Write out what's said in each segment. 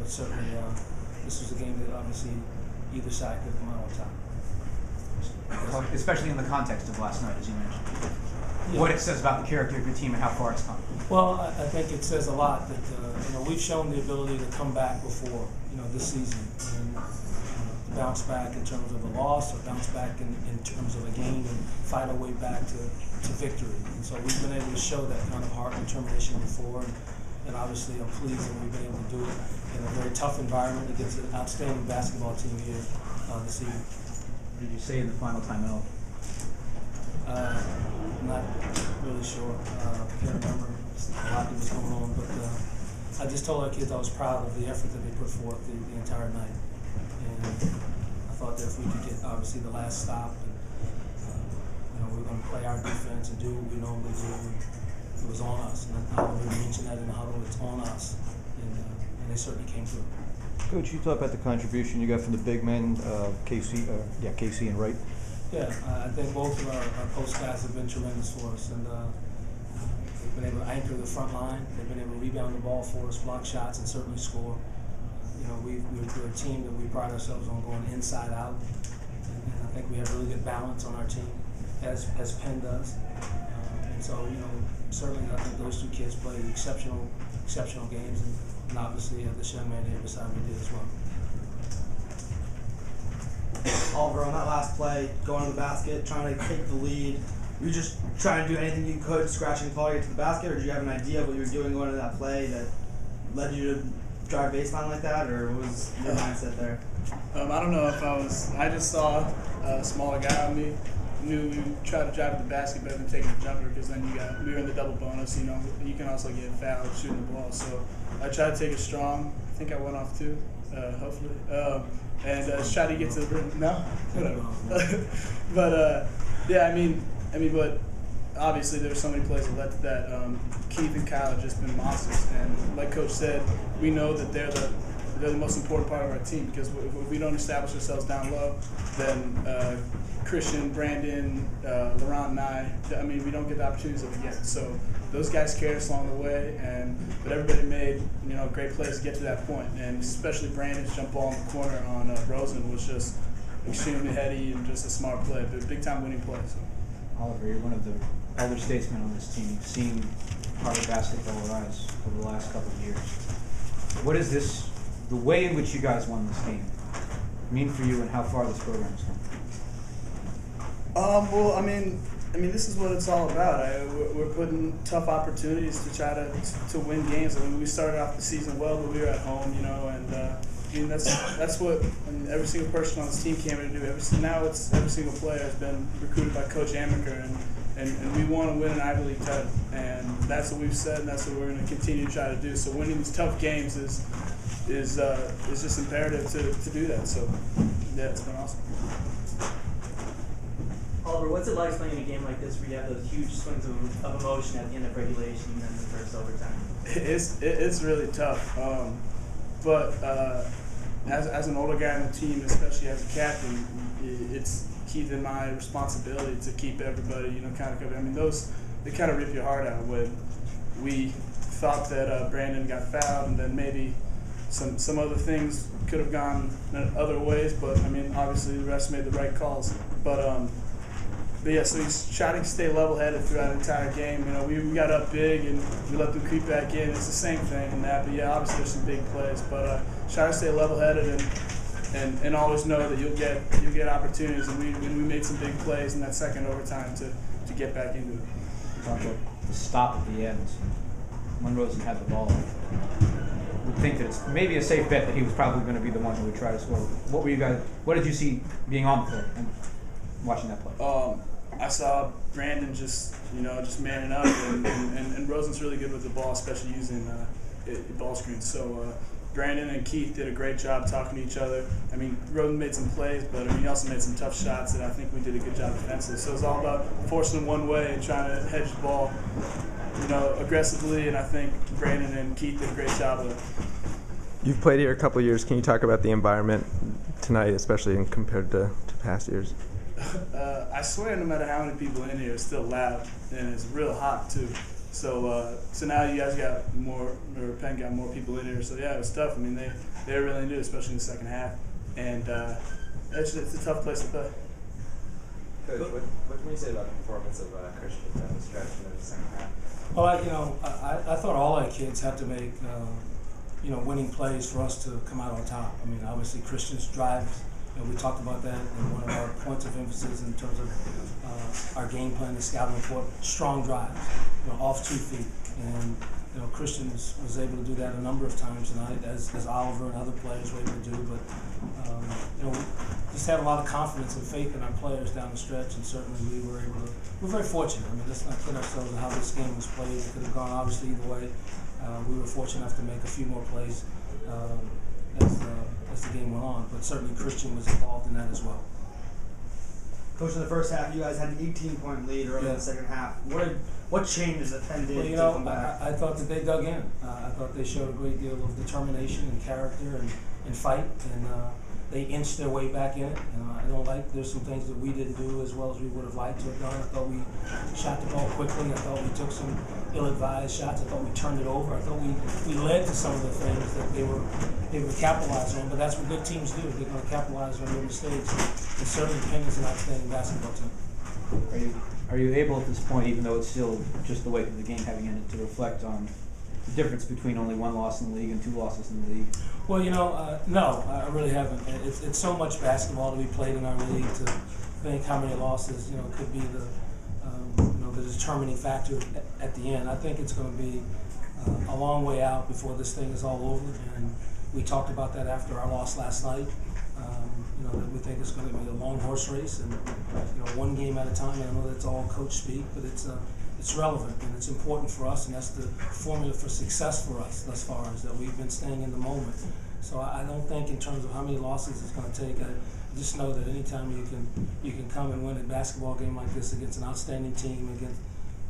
but certainly this was a game that obviously either side could come out on top. Especially in the context of last night, as you mentioned. Yeah. What it says about the character of your team and how far it's come. Well, I think it says a lot that we've shown the ability to come back before this season and to bounce back in terms of a loss or bounce back in terms of a game and fight our way back to victory. And so we've been able to show that kind of heart and determination before, and obviously I'm pleased that we've been able to do it in a very tough environment against an outstanding basketball team here this evening. What did you say in the final timeout? I'm not really sure. I can't remember. A lot that was going on, but I just told our kids I was proud of the effort that they put forth the entire night, and I thought that if we could get obviously the last stop, and we're going to play our defense and do what we normally do. It was on us, and I already mentioned that in the huddle. It's on us, and they certainly came through. Coach, you talk about the contribution you got from the big men, Casey and Wright. Yeah, I think both of our post guys have been tremendous for us, and they've been able to anchor the front line. They've been able to rebound the ball for us, block shots, and certainly score. We're a team that we pride ourselves on going inside out, and I think we have really good balance on our team, as Penn does. And so, certainly I think those two kids played exceptional games, and obviously this young man here beside me did as well. Oliver, on that last play, going to the basket, trying to take the lead, were you just trying to do anything you could, scratching and clawing to get to the basket, or did you have an idea of what you were doing going into that play that led you to drive baseline like that, or what was your mindset there? I don't know if I just saw a smaller guy on me. Knew we tried to drive to the basket better than taking a jumper, because then we were in the double bonus. You can also get fouled shooting the ball. So I tried to take it strong. I think I went off too, hopefully. And just try to get to the rim. No, whatever. But but obviously there were so many plays that led to that. Keith and Kyle have just been monsters, and like Coach said, we know that they're the most important part of our team, because if we don't establish ourselves down low, then Christian, Brandon, Laurent, and I mean, we don't get the opportunities that we get. So those guys carried us along the way, but everybody made great plays to get to that point, and especially Brandon's jump ball in the corner on Rosen was just extremely heady and just a smart play, but big time winning play. So. Oliver, you're one of the elder statesmen on this team. You've seen Harvard basketball rise over the last couple of years. What is the way in which you guys won this game, mean for you, and how far this program's come? Well, I mean, this is what it's all about. We're putting tough opportunities to try to win games. I mean, we started off the season well, but we were at home, and that's what every single person on this team came in to do. Now it's every single player has been recruited by Coach Amaker, and we want to win an Ivy League title, and that's what we've said, and that's what we're going to continue to try to do. So winning these tough games is just imperative to do that. So yeah, it's been awesome. Oliver, what's it like playing a game like this where you have those huge swings of emotion at the end of regulation and then the first overtime? It's really tough, but as an older guy on the team, especially as a captain, it's Keith and my responsibility to keep everybody, kind of covered. I mean, they kind of rip your heart out when we thought that Brandon got fouled, and then maybe some other things could have gone in other ways, but I mean, obviously the refs made the right calls. But yeah, so he's trying to stay level-headed throughout the entire game. We got up big and we let them creep back in. It's the same thing in that. But yeah, obviously there's some big plays. But try to stay level-headed and always know that you'll get opportunities. And we made some big plays in that second overtime to get back into it. You talked about the stop at the end. When Rosen had the ball, would think that it's maybe a safe bet that he was probably going to be the one who would try to score. What did you see being on the court and watching that play? I saw Brandon just manning up, and Rosen's really good with the ball, especially using ball screens. So Brandon and Keith did a great job talking to each other. I mean, Rosen made some plays, but he also made some tough shots, and I think we did a good job defensively. So it's all about forcing them one way and trying to hedge the ball, aggressively, and I think Brandon and Keith did a great job of it. You've played here a couple of years. Can you talk about the environment tonight, especially compared to past years? I swear, no matter how many people in here, it's still loud, and it's real hot too. So now you guys got more, or Penn got more people in here. So yeah, it was tough. I mean, they were really into it, especially in the second half. And it's a tough place to play. Coach, what can you say about the performance of Christian down the stretch in the second half? Well, I thought all our kids had to make, winning plays for us to come out on top. I mean, obviously Christian's drives, we talked about that in one of our points of emphasis in terms of our game plan, the scouting report, strong drives, off 2 feet. And, Christian was able to do that a number of times tonight, as Oliver and other players were able to do. But, we just had a lot of confidence and faith in our players down the stretch, and certainly we're very fortunate. I mean, let's not kid ourselves on how this game was played. It could have gone obviously either way. We were fortunate enough to make a few more plays as the game went on, but certainly Christian was involved in that as well. Coach, in the first half, you guys had an 18-point lead early in the second half. What changes that Penn did to come back? I thought that they dug in. I thought they showed a great deal of determination and character and fight, and they inched their way back in it. There's some things that we didn't do as well as we would have liked to have done. I thought we shot the ball quickly. I thought we took some ill-advised shots. I thought we turned it over. I thought we led to some of the things that they would capitalize on. But that's what good teams do. They're going to capitalize on their mistakes. And certainly Penn is an outstanding basketball team. Are you able at this point, even though it's still just the way of the game having ended, to reflect on the difference between only 1 loss in the league and 2 losses in the league? Well, no, I really haven't. It's so much basketball to be played in our league to think how many losses, could be the determining factor at the end. I think it's going to be a long way out before this thing is all over, and we talked about that after our loss last night. That we think it's going to be a long horse race, and one game at a time. I know that's all coach speak, but it's relevant and it's important for us, and that's the formula for success for us thus far, is that we've been staying in the moment. So I don't think in terms of how many losses it's going to take. I just know that anytime you can come and win a basketball game like this against an outstanding team, against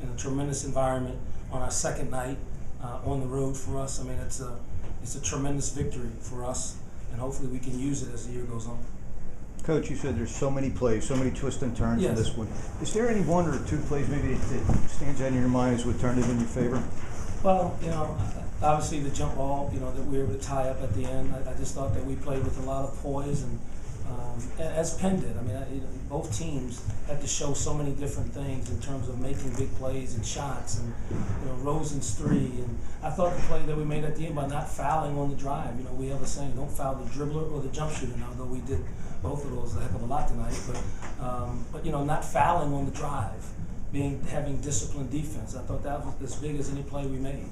in a tremendous environment on our second night on the road for us. I mean, it's a tremendous victory for us, and hopefully we can use it as the year goes on. Coach, you said there's so many plays, so many twists and turns in this one. Is there any 1 or 2 plays maybe that stands out in your mind as would turn it in your favor? Well, obviously the jump ball, that we were able to tie up at the end. I just thought that we played with a lot of poise, and as Penn did. I mean, both teams had to show so many different things in terms of making big plays and shots, and Rosen's 3. And I thought the play that we made at the end by not fouling on the drive. We have a saying: don't foul the dribbler or the jump shooter. Now, though we did both of those a heck of a lot tonight, but not fouling on the drive, having disciplined defense. I thought that was as big as any play we made.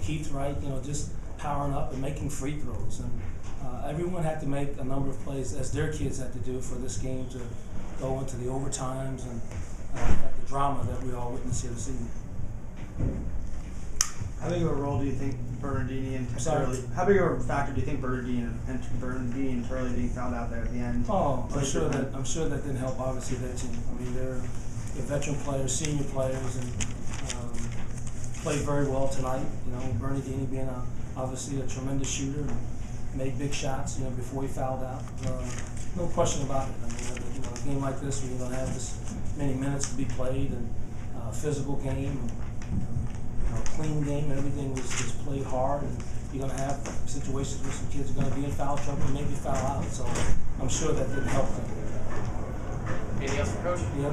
Keith Wright, just powering up and making free throws, and everyone had to make a number of plays as their kids had to do for this game to go into the overtimes and have the drama that we all witnessed here this evening. How big of a role do you think Bernardini and Turley? How big of a factor do you think Bernardini and Turley being found out there at the end? Oh, I'm sure that didn't help. Obviously, their team. I mean, they're veteran players, senior players, and played very well tonight. Bernardini being obviously a tremendous shooter and made big shots. Before he fouled out. No question about it. I mean, a game like this, where you don't have this many minutes to be played, and physical game. Clean game, and everything was played hard, and you're going to have situations where some kids are going to be in foul trouble and maybe foul out, so I'm sure that didn't help them. Anything else for Coach? Yeah.